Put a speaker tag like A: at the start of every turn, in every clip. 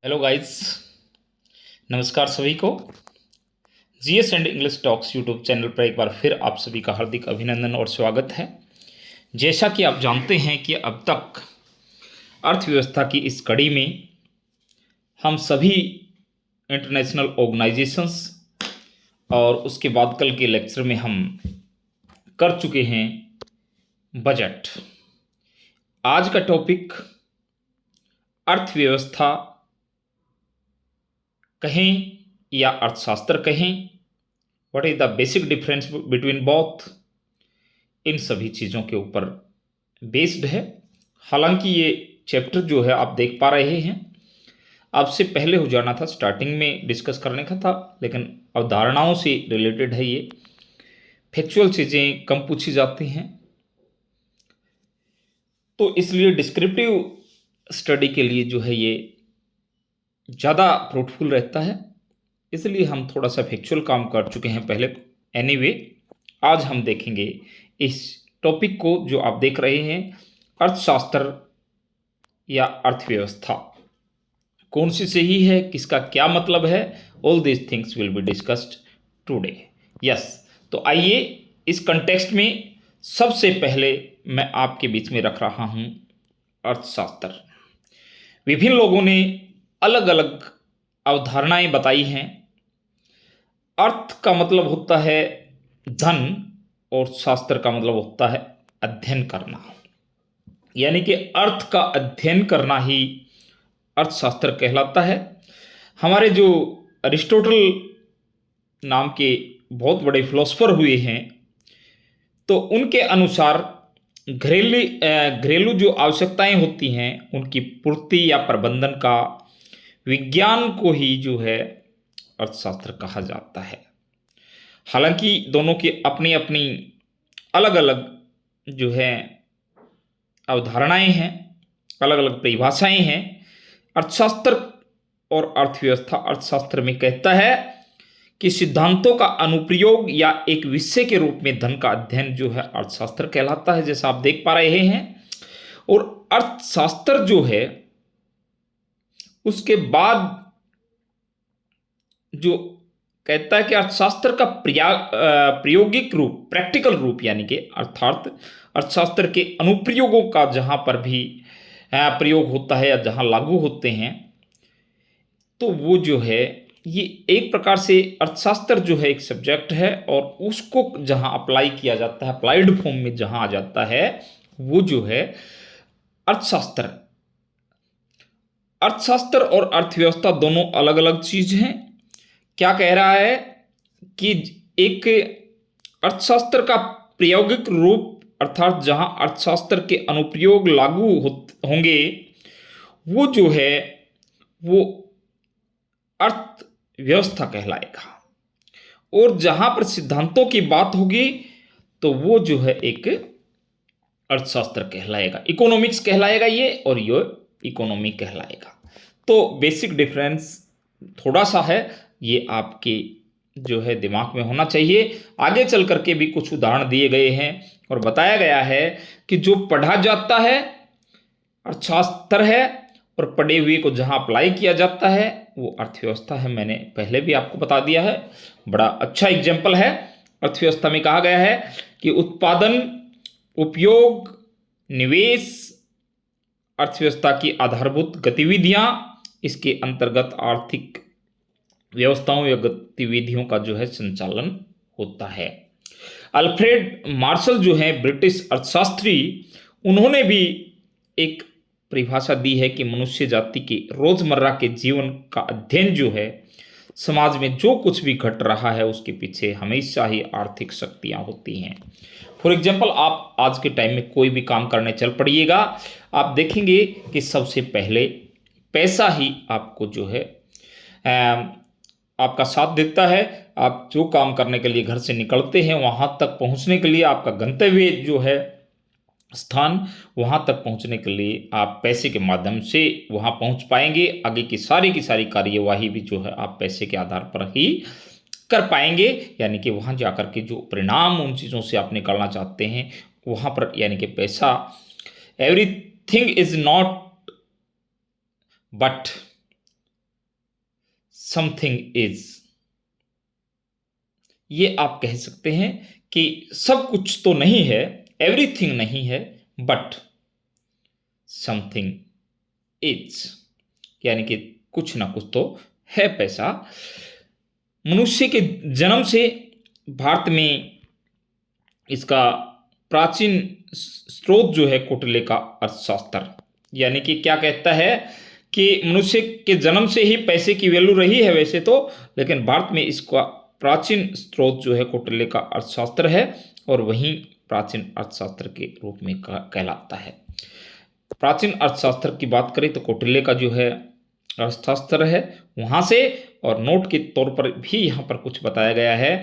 A: Hello guys. नमस्कार सभी को। GS and English talks YouTube channel पर एक बार फिर आप सभी का हार्दिक अभिनंदन और स्वागत है। जैसा कि आप जानते हैं कि अब तक अर्थव्यवस्था की इस कड़ी में हम सभी इंटरनेशनल ऑर्गेनाइजेशंस और उसके बाद कल के लेक्चर में हम कर चुके हैं बजट। आज का टॉपिक अर्थव्यवस्था कहें या अर्थशास्त्र कहें, what is the basic difference between both, इन सभी चीज़ों के ऊपर बेस्ड है। हालांकि ये चैप्टर जो है आप देख पा रहे हैं, आपसे पहले हो जाना था, स्टार्टिंग में डिस्कस करने का था, लेकिन अवधारणाओं से रिलेटेड है। ये फैक्चुअल चीज़ें कम पूछी जाती हैं, तो इसलिए डिस्क्रिप्टिव स्टडी के लिए जो है ये ज़्यादा फ्रूटफुल रहता है। इसलिए हम थोड़ा सा फैक्चुअल काम कर चुके हैं पहले। एनीवे, आज हम देखेंगे इस टॉपिक को जो आप देख रहे हैं, अर्थशास्त्र या अर्थव्यवस्था कौन सी सही है, किसका क्या मतलब है। All these things will be discussed today. Yes, तो आइए इस कंटेक्स्ट में सबसे पहले मैं आपके बीच में रख रहा हूं अर्थशास्त्र। विभिन्न लोगों ने अलग अलग अवधारणाएं बताई हैं। अर्थ का मतलब होता है धन और शास्त्र का मतलब होता है अध्ययन करना, यानी कि अर्थ का अध्ययन करना ही अर्थशास्त्र कहलाता है। हमारे जो अरिस्टोटल नाम के बहुत बड़े फिलोसफर हुए हैं, तो उनके अनुसार घरेलू जो आवश्यकताएं होती हैं उनकी पूर्ति या प्रबंधन का विज्ञान को ही जो है अर्थशास्त्र कहा जाता है। हालांकि दोनों की अपनी अपनी अलग अलग जो है अवधारणाएं हैं, अलग अलग परिभाषाएं हैं। अर्थशास्त्र और अर्थव्यवस्था अर्थशास्त्र में कहता है कि सिद्धांतों का अनुप्रयोग या एक विषय के रूप में धन का अध्ययन जो है अर्थशास्त्र कहलाता है, जैसा आप देख पा रहे हैं। और अर्थशास्त्र जो है उसके बाद जो कहता है कि अर्थशास्त्र का प्रायोगिक रूप, प्रैक्टिकल रूप, यानी कि अर्थात अर्थशास्त्र के अनुप्रयोगों का जहां पर भी प्रयोग होता है या जहां लागू होते हैं, तो वो जो है ये एक प्रकार से अर्थशास्त्र जो है एक सब्जेक्ट है, और उसको जहां अप्लाई किया जाता है, अप्लाइड फॉर्म में जहां आ जाता है, वो जो है अर्थशास्त्र। अर्थशास्त्र और अर्थव्यवस्था दोनों अलग अलग चीज हैं। क्या कह रहा है कि एक अर्थशास्त्र का प्रायोगिक रूप, अर्थात जहां अर्थशास्त्र के अनुप्रयोग लागू होंगे, वो जो है वो अर्थव्यवस्था कहलाएगा। और जहां पर सिद्धांतों की बात होगी तो वो जो है एक अर्थशास्त्र कहलाएगा, इकोनॉमिक्स कहलाएगा ये, और ये इकोनॉमी कहलाएगा। तो बेसिक डिफरेंस थोड़ा सा है, ये आपके जो है दिमाग में होना चाहिए। आगे चल करके भी कुछ उदाहरण दिए गए हैं और बताया गया है कि जो पढ़ा जाता है अर्थशास्त्र है, और पढ़े हुए को जहां अप्लाई किया जाता है वो अर्थव्यवस्था है। मैंने पहले भी आपको बता दिया है, बड़ा अच्छा एग्जाम्पल है। अर्थव्यवस्था में कहा गया है कि उत्पादन, उपयोग, निवेश अर्थव्यवस्था की आधारभूत गतिविधियां, इसके अंतर्गत आर्थिक व्यवस्थाओं या गतिविधियों का जो है संचालन होता है। अल्फ्रेड मार्शल जो है ब्रिटिश अर्थशास्त्री, उन्होंने भी एक परिभाषा दी है कि मनुष्य जाति के रोजमर्रा के जीवन का अध्ययन जो है, समाज में जो कुछ भी घट रहा है उसके पीछे हमेशा ही आर्थिक शक्तियां होती हैं। फॉर एग्जाम्पल, आप आज के टाइम में कोई भी काम करने चल पड़िएगा, आप देखेंगे कि सबसे पहले पैसा ही आपको जो है आपका साथ देता है। आप जो काम करने के लिए घर से निकलते हैं, वहां तक पहुंचने के लिए आपका गंतव्य जो है स्थान, वहां तक पहुंचने के लिए आप पैसे के माध्यम से वहां पहुंच पाएंगे। आगे की सारी कार्यवाही भी जो है आप पैसे के आधार पर ही कर पाएंगे, यानी कि वहां जाकर के जो परिणाम उन चीज़ों से आप निकालना चाहते हैं वहां पर, यानी कि पैसा, everything is not but something is, ये आप कह सकते हैं कि सब कुछ तो नहीं है, एवरीथिंग नहीं है, बट समथिंग इज, यानी कि कुछ ना कुछ तो है पैसा। मनुष्य के जन्म से भारत में इसका प्राचीन स्रोत जो है कौटिल्य का अर्थशास्त्र, यानी कि क्या कहता है कि मनुष्य के जन्म से ही पैसे की वैल्यू रही है वैसे तो, लेकिन भारत में इसका प्राचीन स्रोत जो है कौटिल्य का अर्थशास्त्र है, और वहीं प्राचीन अर्थशास्त्र के रूप में कहलाता है। प्राचीन अर्थशास्त्र की बात करें तो कौटिल्य का जो है अर्थशास्त्र है वहाँ से, और नोट के तौर पर भी यहाँ पर कुछ बताया गया है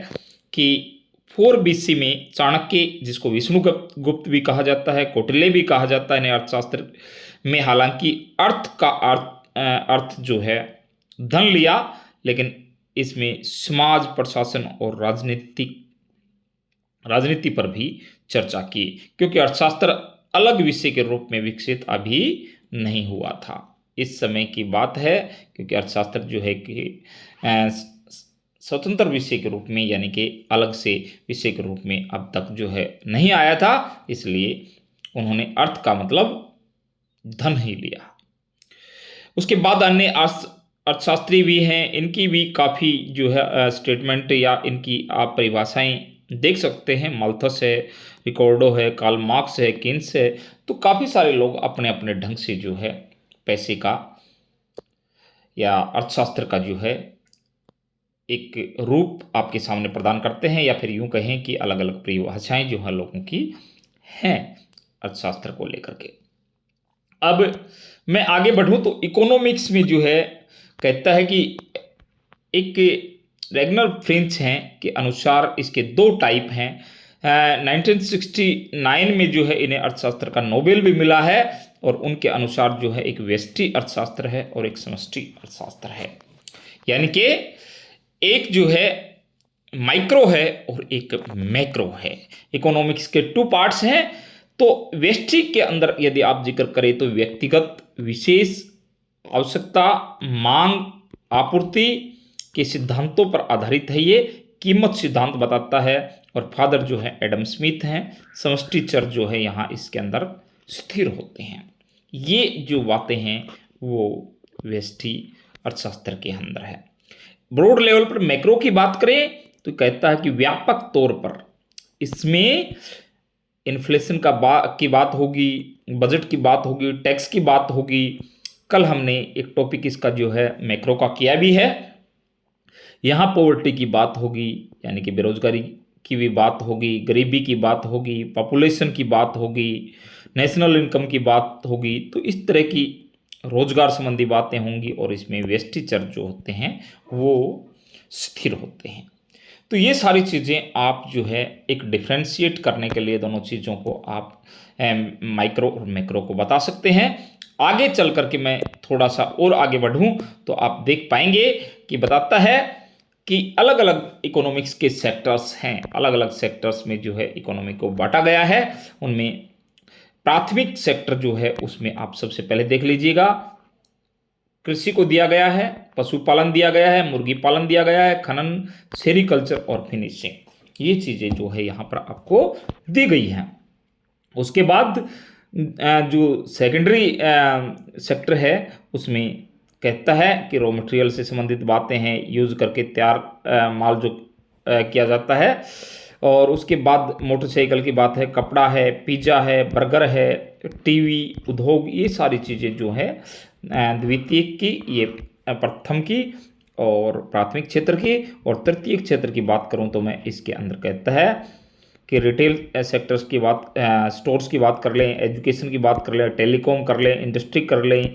A: कि 4 BC में चाणक्य, जिसको विष्णुगुप्त भी कहा जाता है, कौटिल्य भी कहा जाता है अर्थशास्त्र में, हालांकि अर्थ जो है धन लिया, लेकिन इसमें समाज, प्रशासन और राजनीति पर भी चर्चा की, क्योंकि अर्थशास्त्र अलग विषय के रूप में विकसित अभी नहीं हुआ था। इस समय की बात है, क्योंकि अर्थशास्त्र जो है कि स्वतंत्र विषय के रूप में, यानी कि अलग से विषय के रूप में अब तक जो है नहीं आया था, इसलिए उन्होंने अर्थ का मतलब धन ही लिया। उसके बाद अन्य अर्थशास्त्री भी हैं, इनकी भी काफ़ी जो है स्टेटमेंट या इनकी आप परिभाषाएं देख सकते हैं। माल्थस है, रिकॉर्डो है, कार्ल मार्क्स है, किन्स है, तो काफ़ी सारे लोग अपने अपने ढंग से जो है पैसे का या अर्थशास्त्र का जो है एक रूप आपके सामने प्रदान करते हैं, या फिर यूं कहें कि अलग अलग परिभाषाएं जो है लोगों की हैं अर्थशास्त्र को लेकर के। अब मैं आगे बढ़ूं तो इकोनॉमिक्स में जो है कहता है कि एक रेगनर फ्रेंच हैं के अनुसार इसके 2 टाइप हैं। 1969 में जो है इन्हें अर्थशास्त्र का नोबेल भी मिला है, और उनके अनुसार जो है एक व्यष्टि अर्थशास्त्र है और एक समष्टि अर्थशास्त्र है, यानी कि एक जो है माइक्रो है और एक मैक्रो है। इकोनॉमिक्स के 2 पार्ट्स हैं। तो व्यष्टि के अंदर यदि आप जिक्र करें तो व्यक्तिगत, विशेष, आवश्यकता, मांग, आपूर्ति के सिद्धांतों पर आधारित है। ये कीमत सिद्धांत बताता है, और फादर जो है एडम स्मिथ हैं। समष्टि चर जो है यहाँ इसके अंदर स्थिर होते हैं। ये जो बातें हैं वो व्यष्टि अर्थशास्त्र के अंदर है। ब्रॉड लेवल पर मैक्रो की बात करें तो कहता है कि व्यापक तौर पर इसमें इन्फ्लेशन की बात होगी, बजट की बात होगी, टैक्स की बात होगी। कल हमने एक टॉपिक इसका जो है मैक्रो का किया भी है। यहाँ पॉवर्टी की बात होगी, यानी कि बेरोजगारी की भी बात होगी, गरीबी की बात होगी, पॉपुलेशन की बात होगी, नेशनल इनकम की बात होगी। तो इस तरह की रोजगार संबंधी बातें होंगी, और इसमें व्यष्टि चर जो होते हैं वो स्थिर होते हैं। तो ये सारी चीज़ें आप जो है एक डिफ्रेंशिएट करने के लिए दोनों चीज़ों को आप माइक्रो और मैक्रो को बता सकते हैं। आगे चल करके मैं थोड़ा सा और आगे बढ़ूं तो आप देख पाएंगे कि बताता है कि अलग अलग इकोनॉमिक्स के सेक्टर्स हैं। अलग अलग सेक्टर्स में जो है इकोनॉमी को बांटा गया है। उनमें प्राथमिक सेक्टर जो है उसमें आप सबसे पहले देख लीजिएगा, कृषि को दिया गया है, पशुपालन दिया गया है, मुर्गी पालन दिया गया है, खनन, सेरिकल्चर और फिनिशिंग। ये चीज़ें जो है यहाँ पर आपको दी गई हैं। उसके बाद जो सेकेंडरी सेक्टर है उसमें कहता है कि रॉ मटेरियल से संबंधित बातें हैं, यूज़ करके तैयार माल जो किया जाता है। और उसके बाद मोटरसाइकिल की बात है, कपड़ा है, पिज़्ज़ा है, बर्गर है, टीवी, उद्योग, ये सारी चीज़ें जो है द्वितीय की, ये प्रथम की और प्राथमिक क्षेत्र की। और तृतीय क्षेत्र की बात करूं तो मैं इसके अंदर कहता है कि रिटेल सेक्टर्स की बात, स्टोर्स की बात कर लें, एजुकेशन की बात कर लें, टेलीकॉम कर लें, इंडस्ट्री कर लें,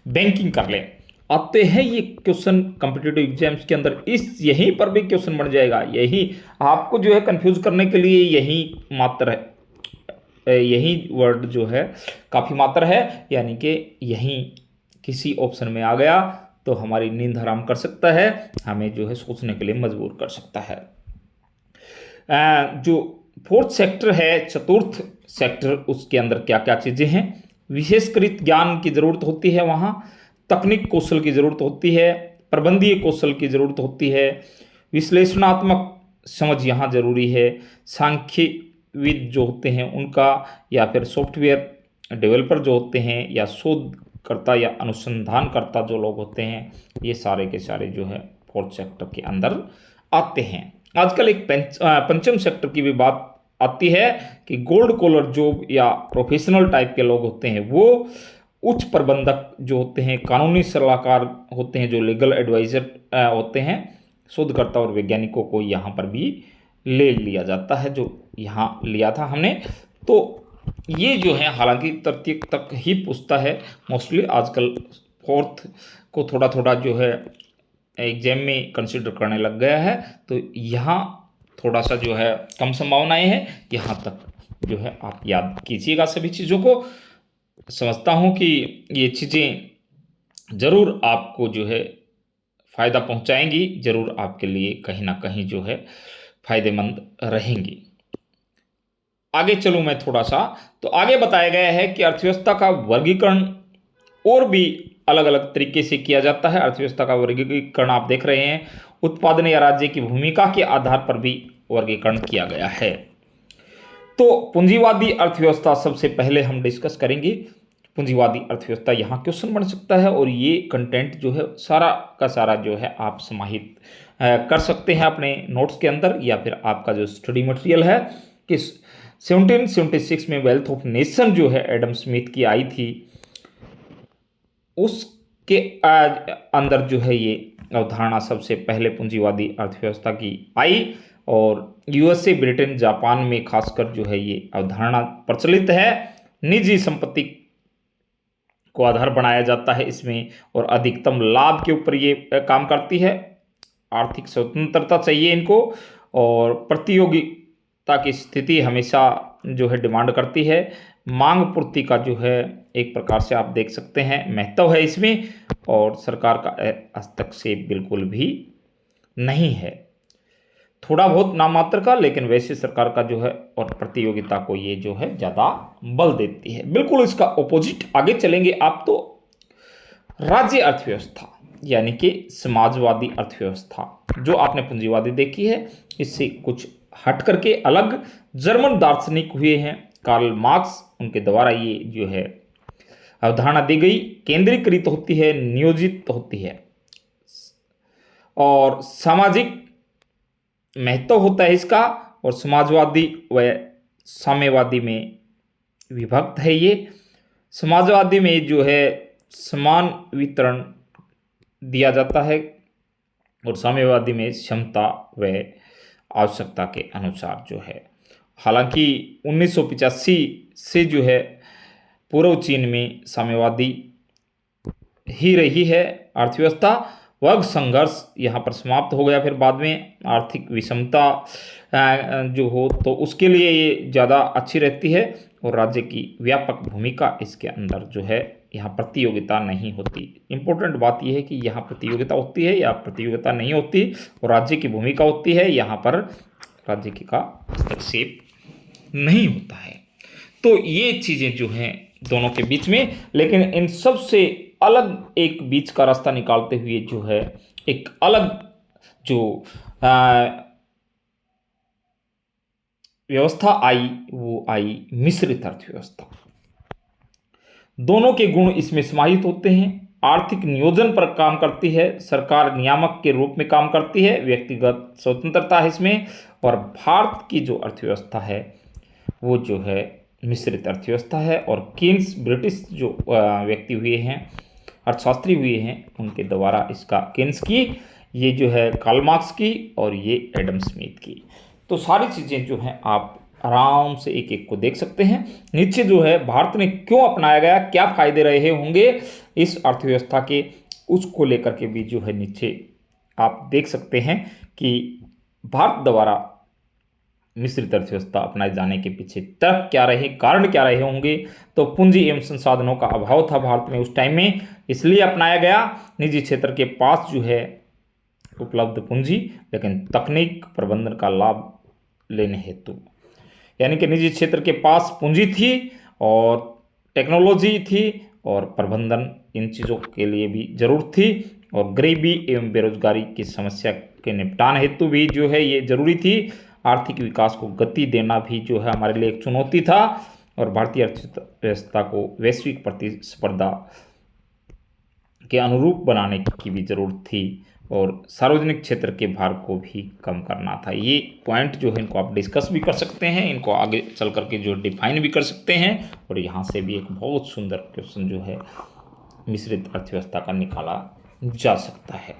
A: बैंकिंग कर लें। आते हैं ये क्वेश्चन कॉम्पिटिटिव एग्जाम्स के अंदर, इस यहीं पर भी क्वेश्चन बन जाएगा। यही आपको जो है कंफ्यूज करने के लिए यही मात्र है, यही वर्ड जो है काफ़ी मात्र है, यानी कि यहीं किसी ऑप्शन में आ गया तो हमारी नींद हराम कर सकता है, हमें जो है सोचने के लिए मजबूर कर सकता है। जो फोर्थ सेक्टर है, चतुर्थ सेक्टर, उसके अंदर क्या क्या चीज़ें हैं। विशेषकृत ज्ञान की ज़रूरत होती है, वहाँ तकनीक कौशल की ज़रूरत होती है, प्रबंधीय कौशल की जरूरत होती है, विश्लेषणात्मक समझ यहाँ जरूरी है, सांख्यविद जो होते हैं उनका, या फिर सॉफ्टवेयर डेवलपर जो होते हैं, या शोधकर्ता या अनुसंधानकर्ता जो लोग होते हैं, ये सारे के सारे जो है फोर्थ सेक्टर के अंदर आते हैं। आजकल एक पंचम सेक्टर की भी बात आती है कि गोल्ड कॉलर जॉब या प्रोफेशनल टाइप के लोग होते हैं, वो उच्च प्रबंधक जो होते हैं, कानूनी सलाहकार होते हैं, जो लीगल एडवाइजर होते हैं, शोधकर्ता और वैज्ञानिकों को यहाँ पर भी ले लिया जाता है, जो यहाँ लिया था हमने। तो ये जो है हालांकि तृतीय तक ही पूछता है मोस्टली, आजकल फोर्थ को थोड़ा थोड़ा जो है एग्जाम में कंसिडर करने लग गया है, तो यहाँ थोड़ा सा जो है कम संभावनाएं हैं। यहाँ तक जो है आप याद कीजिएगा सभी चीज़ों को। समझता हूँ कि ये चीज़ें ज़रूर आपको जो है फ़ायदा पहुँचाएंगी, ज़रूर आपके लिए कहीं ना कहीं जो है फ़ायदेमंद रहेंगी। आगे चलूँ मैं थोड़ा सा, तो आगे बताया गया है कि अर्थव्यवस्था का वर्गीकरण और भी अलग अलग तरीके से किया जाता है। अर्थव्यवस्था का वर्गीकरण आप देख रहे हैं, उत्पादन या राज्य की भूमिका के आधार पर भी वर्गीकरण किया गया है। तो पूंजीवादी अर्थव्यवस्था सबसे पहले हम डिस्कस करेंगे। पूंजीवादी अर्थव्यवस्था यहाँ क्वेश्चन बन सकता है, और ये कंटेंट जो है सारा का सारा जो है आप समाहित कर सकते हैं अपने नोट्स के अंदर, या फिर आपका जो स्टडी मटेरियल है कि 1776 में वेल्थ ऑफ नेशन जो है एडम स्मिथ की आई थी, उसके अंदर जो है ये अवधारणा सबसे पहले पूंजीवादी अर्थव्यवस्था की आई, और यूएसए, ब्रिटेन, जापान में खासकर जो है ये अवधारणा प्रचलित है। निजी संपत्ति को आधार बनाया जाता है इसमें, और अधिकतम लाभ के ऊपर ये काम करती है। आर्थिक स्वतंत्रता चाहिए इनको, और प्रतियोगिता की स्थिति हमेशा जो है डिमांड करती है। मांग पूर्ति का जो है एक प्रकार से आप देख सकते हैं महत्व है इसमें, और सरकार का हस्तक्षेप बिल्कुल भी नहीं है, थोड़ा बहुत नाम मात्र का, लेकिन वैसे सरकार का जो है और प्रतियोगिता को ये जो है ज़्यादा बल देती है। बिल्कुल इसका ऑपोजिट आगे चलेंगे आप, तो राज्य अर्थव्यवस्था यानी कि समाजवादी अर्थव्यवस्था जो आपने पूंजीवादी देखी है, इससे कुछ हट करके अलग जर्मन दार्शनिक हुए हैं, कार्ल मार्क्स, उनके द्वारा ये जो है अवधारणा दी गई। केंद्रीकृत होती है, नियोजित होती है, और सामाजिक महत्व होता है इसका, और समाजवादी व साम्यवादी में विभक्त है ये। समाजवादी में जो है समान वितरण दिया जाता है, और साम्यवादी में क्षमता व आवश्यकता के अनुसार जो है। हालांकि 1985 से जो है पूर्व चीन में साम्यवादी ही रही है अर्थव्यवस्था। वर्ग संघर्ष यहाँ पर समाप्त हो गया, फिर बाद में आर्थिक विषमता जो हो तो उसके लिए ये ज़्यादा अच्छी रहती है, और राज्य की व्यापक भूमिका इसके अंदर जो है, यहाँ प्रतियोगिता नहीं होती। इम्पोर्टेंट बात यह है कि यहाँ प्रतियोगिता होती है या प्रतियोगिता नहीं होती, और राज्य की भूमिका होती है, यहाँ पर राज्य की का हस्तक्षेप नहीं होता है। तो ये चीज़ें जो हैं दोनों के बीच में, लेकिन इन सब से अलग एक बीच का रास्ता निकालते हुए जो है एक अलग जो व्यवस्था आई, वो आई मिश्रित अर्थव्यवस्था। दोनों के गुण इसमें समाहित होते हैं। आर्थिक नियोजन पर काम करती है, सरकार नियामक के रूप में काम करती है, व्यक्तिगत स्वतंत्रता है इसमें। और भारत की जो अर्थव्यवस्था है वो जो है मिश्रित अर्थव्यवस्था है, और केन्स ब्रिटिश जो व्यक्ति हुए हैं, अर्थशास्त्री हुए हैं, उनके द्वारा इसका केन्स की, ये जो है कार्ल मार्क्स की, और ये एडम स्मिथ की। तो सारी चीज़ें जो हैं आप आराम से एक एक को देख सकते हैं। नीचे जो है भारत ने क्यों अपनाया गया, क्या फायदे रहे होंगे इस अर्थव्यवस्था के, उसको लेकर के भी जो है नीचे आप देख सकते हैं कि भारत द्वारा मिश्रित अर्थव्यवस्था अपनाए जाने के पीछे तर्क क्या रहे, कारण क्या रहे होंगे। तो पूंजी एवं संसाधनों का अभाव था भारत में उस टाइम में, इसलिए अपनाया गया। निजी क्षेत्र के पास जो है उपलब्ध पूंजी, लेकिन तकनीक प्रबंधन का लाभ लेने हेतु, यानी कि निजी क्षेत्र के पास पूंजी थी और टेक्नोलॉजी थी और प्रबंधन इन चीज़ों के लिए भी जरूरत थी, और गरीबी एवं बेरोजगारी की समस्या के निपटान हेतु भी जो है ये जरूरी थी। आर्थिक विकास को गति देना भी जो है हमारे लिए एक चुनौती था और भारतीय अर्थव्यवस्था को वैश्विक प्रतिस्पर्धा के अनुरूप बनाने की भी जरूरत थी और सार्वजनिक क्षेत्र के भार को भी कम करना था। ये पॉइंट जो है इनको आप डिस्कस भी कर सकते हैं, इनको आगे चल करके जो डिफाइन भी कर सकते हैं और यहाँ से भी एक बहुत सुंदर क्वेश्चन जो है मिश्रित अर्थव्यवस्था का निकाला जा सकता है।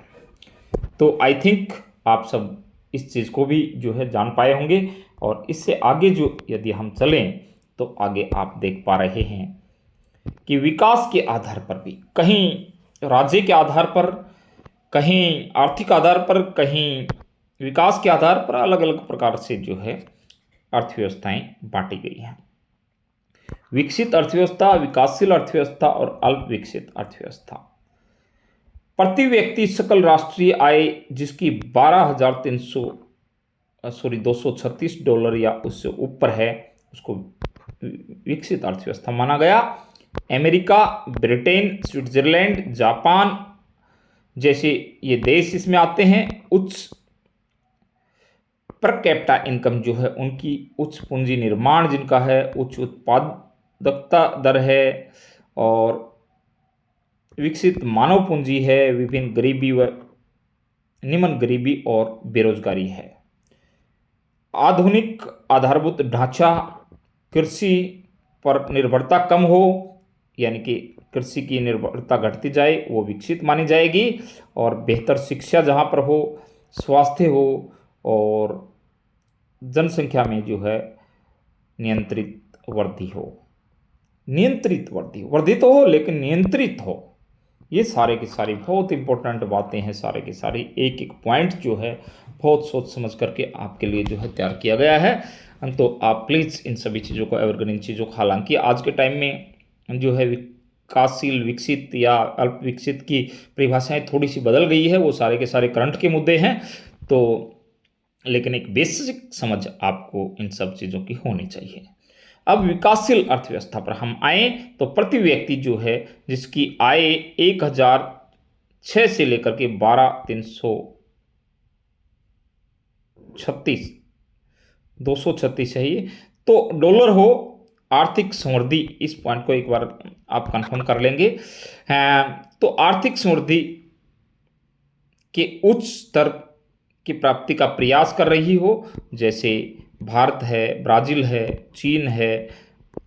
A: तो आई थिंक आप सब इस चीज़ को भी जो है जान पाए होंगे और इससे आगे जो यदि हम चलें तो आगे आप देख पा रहे हैं कि विकास के आधार पर भी कहीं राज्य के आधार पर, कहीं आर्थिक आधार पर, कहीं विकास के आधार पर अलग अलग प्रकार से जो है अर्थव्यवस्थाएं बांटी गई हैं। विकसित अर्थव्यवस्था, विकासशील अर्थव्यवस्था और अल्प विकसित अर्थव्यवस्था। प्रति व्यक्ति सकल राष्ट्रीय आय जिसकी 236 डॉलर या उससे ऊपर है उसको विकसित अर्थव्यवस्था माना गया। अमेरिका, ब्रिटेन, स्विट्जरलैंड, जापान जैसे ये देश इसमें आते हैं। उच्च पर कैपिटा इनकम जो है उनकी, उच्च पूंजी निर्माण जिनका है, उच्च उत्पादकता दर है और विकसित मानव पूंजी है। विभिन्न गरीबी व निम्न गरीबी और बेरोजगारी है। आधुनिक आधारभूत ढांचा, कृषि पर निर्भरता कम हो यानी कि कृषि की निर्भरता घटती जाए वो विकसित मानी जाएगी और बेहतर शिक्षा जहाँ पर हो, स्वास्थ्य हो और जनसंख्या में जो है नियंत्रित वृद्धि हो। नियंत्रित वृद्धि, वृद्धि तो हो लेकिन नियंत्रित हो। ये सारे की सारी बहुत इंपॉर्टेंट बातें हैं। सारे की सारी एक एक पॉइंट जो है बहुत सोच समझ करके आपके लिए जो है तैयार किया गया है। तो आप प्लीज़ इन सभी चीज़ों को, एवरग्रीन चीज़ों को, हालांकि आज के टाइम में जो है विकासशील, विकसित या अल्प विकसित की परिभाषाएं थोड़ी सी बदल गई है, वो सारे के सारे करंट के मुद्दे हैं। तो लेकिन एक बेसिक समझ आपको इन सब चीज़ों की होनी चाहिए। अब विकासशील अर्थव्यवस्था पर हम आए तो प्रति व्यक्ति जो है जिसकी आय 1006 से लेकर के 236 है ये तो डॉलर हो। आर्थिक समृद्धि, इस पॉइंट को एक बार आप कंफर्म कर लेंगे। तो आर्थिक समृद्धि के उच्च स्तर की प्राप्ति का प्रयास कर रही हो, जैसे भारत है, ब्राज़ील है, चीन है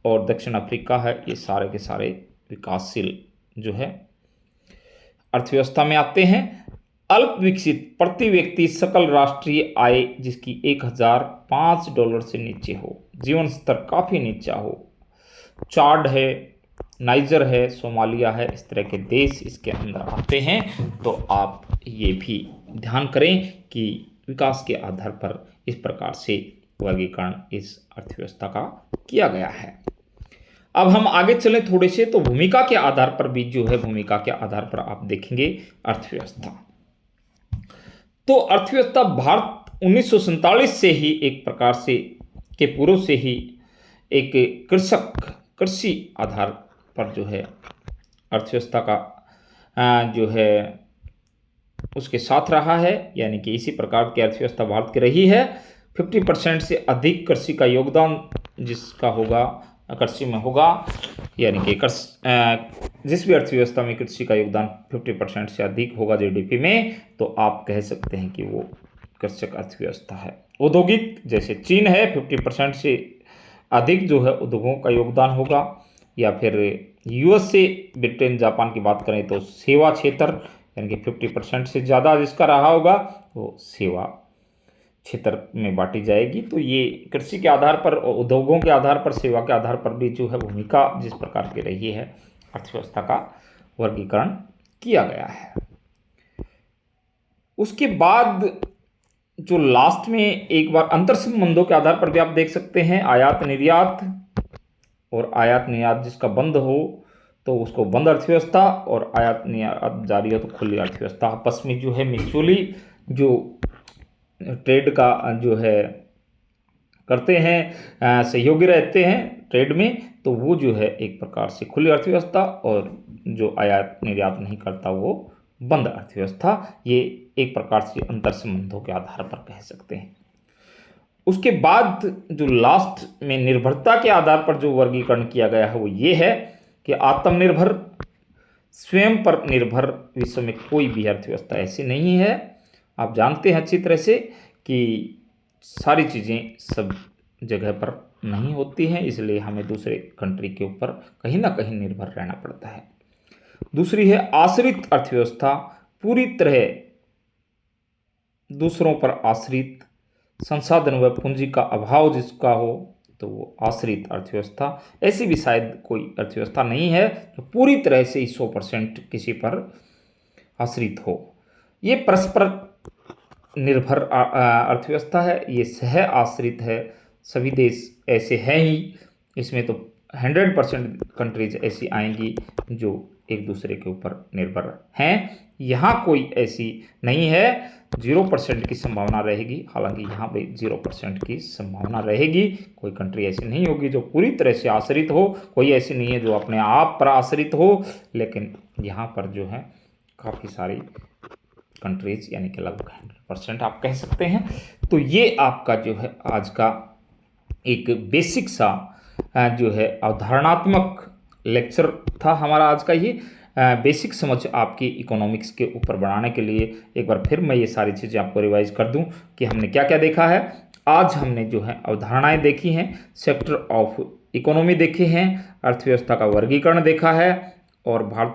A: और दक्षिण अफ्रीका है। ये सारे के सारे विकासशील जो है अर्थव्यवस्था में आते हैं। अल्प विकसित, प्रति व्यक्ति सकल राष्ट्रीय आय जिसकी 1005 डॉलर से नीचे हो, जीवन स्तर काफ़ी नीचा हो। चाड है, नाइजर है, सोमालिया है, इस तरह के देश इसके अंदर आते हैं। तो आप ये भी ध्यान करें कि विकास के आधार पर इस प्रकार से वर्गीकरण इस अर्थव्यवस्था का किया गया है। अब हम आगे चलें थोड़े से, तो भूमिका के आधार पर भी जो है, भूमिका के आधार पर आप देखेंगे अर्थव्यवस्था। तो अर्थव्यवस्था भारत 1947 से ही एक प्रकार से के पूर्व से ही एक कृषि आधार पर जो है अर्थव्यवस्था का जो है उसके साथ रहा है, यानी कि इसी प्रकार की अर्थव्यवस्था भारत की रही है। 50% से अधिक कृषि का योगदान जिसका होगा, कृषि में होगा, यानी कि जिस भी अर्थव्यवस्था में कृषि का योगदान 50% से अधिक होगा जीडीपी में, तो आप कह सकते हैं कि वो कृषक अर्थव्यवस्था है। औद्योगिक, जैसे चीन है, 50% से अधिक जो है उद्योगों का योगदान होगा। या फिर यूएस से ब्रिटेन, जापान की बात करें तो सेवा क्षेत्र, यानी कि 50% से ज़्यादा जिसका रहा होगा वो सेवा क्षेत्र में बांटी जाएगी। तो ये कृषि के आधार पर, उद्योगों के आधार पर, सेवा के आधार पर भी जो है भूमिका जिस प्रकार की रही है अर्थव्यवस्था का वर्गीकरण किया गया है। उसके बाद जो लास्ट में एक बार अंतर संबंधों के आधार पर भी आप देख सकते हैं, आयात निर्यात, और आयात निर्यात जिसका बंद हो तो उसको बंद अर्थव्यवस्था, और आयात निर्यात जारी हो तो खुली अर्थव्यवस्था। आपस में जो है म्यूचुअली जो ट्रेड का जो है करते हैं, सहयोगी रहते हैं ट्रेड में, तो वो जो है एक प्रकार से खुली अर्थव्यवस्था, और जो आयात निर्यात नहीं करता वो बंद अर्थव्यवस्था। ये एक प्रकार से अंतर संबंधों के आधार पर कह सकते हैं। उसके बाद जो लास्ट में निर्भरता के आधार पर जो वर्गीकरण किया गया है वो ये है कि आत्मनिर्भर, स्वयं पर निर्भर विश्व में कोई भी अर्थव्यवस्था ऐसी नहीं है। आप जानते हैं अच्छी तरह से कि सारी चीज़ें सब जगह पर नहीं होती हैं, इसलिए हमें दूसरे कंट्री के ऊपर कहीं ना कहीं निर्भर रहना पड़ता है। दूसरी है आश्रित अर्थव्यवस्था, पूरी तरह दूसरों पर आश्रित, संसाधन व पूंजी का अभाव जिसका हो तो वो आश्रित अर्थव्यवस्था। ऐसी भी शायद कोई अर्थव्यवस्था नहीं है जो पूरी तरह से 100% किसी पर आश्रित हो। ये परस्पर निर्भर अर्थव्यवस्था है, ये सह आश्रित है। सभी देश ऐसे हैं ही, इसमें तो 100% कंट्रीज ऐसी आएंगी जो एक दूसरे के ऊपर निर्भर हैं। यहाँ कोई ऐसी नहीं है, 0% की संभावना रहेगी। हालांकि यहाँ पे 0% की संभावना रहेगी, कोई कंट्री ऐसी नहीं होगी जो पूरी तरह से आश्रित हो, कोई ऐसी नहीं है जो अपने आप पर आश्रित हो। लेकिन यहाँ पर जो है काफ़ी सारी कंट्रीज यानी कि लगभग 100% आप कह सकते हैं। तो ये आपका जो है आज का एक बेसिक सा जो है अवधारणात्मक लेक्चर था हमारा आज का। ये बेसिक समझ आपकी इकोनॉमिक्स के ऊपर बढ़ाने के लिए एक बार फिर मैं ये सारी चीज़ें आपको रिवाइज कर दूं कि हमने क्या क्या देखा है। आज हमने जो है अवधारणाएं देखी हैं, सेक्टर ऑफ इकोनॉमी देखे हैं, अर्थव्यवस्था का वर्गीकरण देखा है और भारत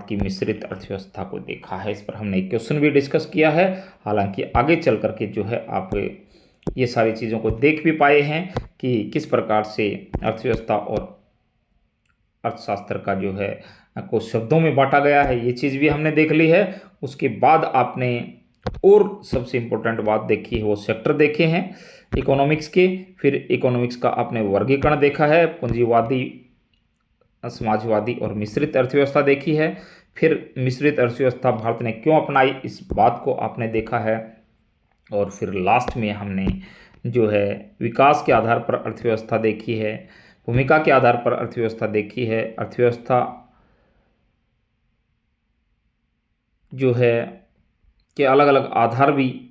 A: की मिश्रित अर्थव्यवस्था को देखा है। इस पर हमने एक क्वेश्चन भी डिस्कस किया है। हालांकि आगे चल करके जो है आप ये सारी चीज़ों को देख भी पाए हैं कि किस प्रकार से अर्थव्यवस्था और अर्थशास्त्र का जो है को शब्दों में बांटा गया है, ये चीज़ भी हमने देख ली है। उसके बाद आपने और सबसे इम्पोर्टेंट बात देखी है वो सेक्टर देखे हैं इकोनॉमिक्स के। फिर इकोनॉमिक्स का आपने वर्गीकरण देखा है, पूंजीवादी, समाजवादी और मिश्रित अर्थव्यवस्था देखी है। फिर मिश्रित अर्थव्यवस्था भारत ने क्यों अपनाई, इस बात को आपने देखा है। और फिर लास्ट में हमने जो है विकास के आधार पर अर्थव्यवस्था देखी है, भूमिका के आधार पर अर्थव्यवस्था देखी है। अर्थव्यवस्था जो है के अलग अलग आधार भी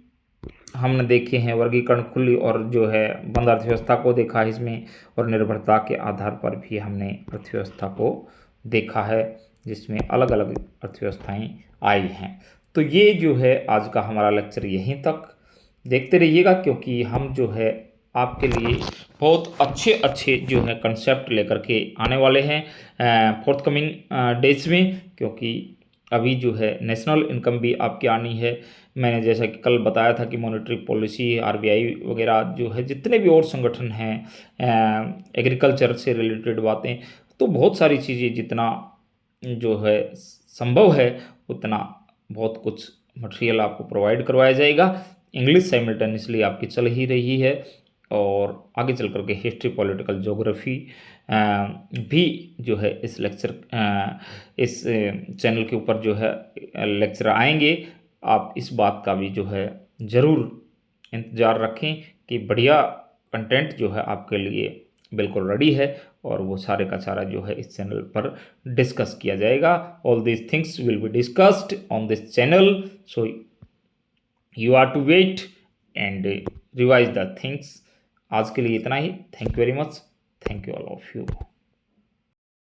A: हमने देखे हैं, वर्गीकरण खुली और जो है बंद अर्थव्यवस्था को देखा है इसमें, और निर्भरता के आधार पर भी हमने अर्थव्यवस्था को देखा है जिसमें अलग अलग अर्थव्यवस्थाएं आई हैं। तो ये जो है आज का हमारा लेक्चर यहीं तक। देखते रहिएगा क्योंकि हम जो है आपके लिए बहुत अच्छे अच्छे जो है कंसेप्ट लेकर के आने वाले हैं फोर्थ कमिंग डेज में। क्योंकि अभी जो है नेशनल इनकम भी आपकी आनी है। मैंने जैसा कि कल बताया था कि मॉनेटरी पॉलिसी, आरबीआई वगैरह जो है जितने भी और संगठन हैं, एग्रीकल्चर से रिलेटेड बातें, तो बहुत सारी चीज़ें जितना जो है संभव है उतना बहुत कुछ मटेरियल आपको प्रोवाइड करवाया जाएगा। इंग्लिश साइमल्टेनियसली आपकी चल ही रही है और आगे चल करके हिस्ट्री, पॉलिटिकल, ज्योग्राफी भी जो है इस लेक्चर इस चैनल के ऊपर जो है लेक्चर आएंगे। आप इस बात का भी जो है ज़रूर इंतज़ार रखें कि बढ़िया कंटेंट जो है आपके लिए बिल्कुल रेडी है और वो सारे का सारा जो है इस चैनल पर डिस्कस किया जाएगा। All these things will be discussed on this channel, so you are to wait and revise the things. आज के लिए इतना ही। Thank you very much. Thank you all of you.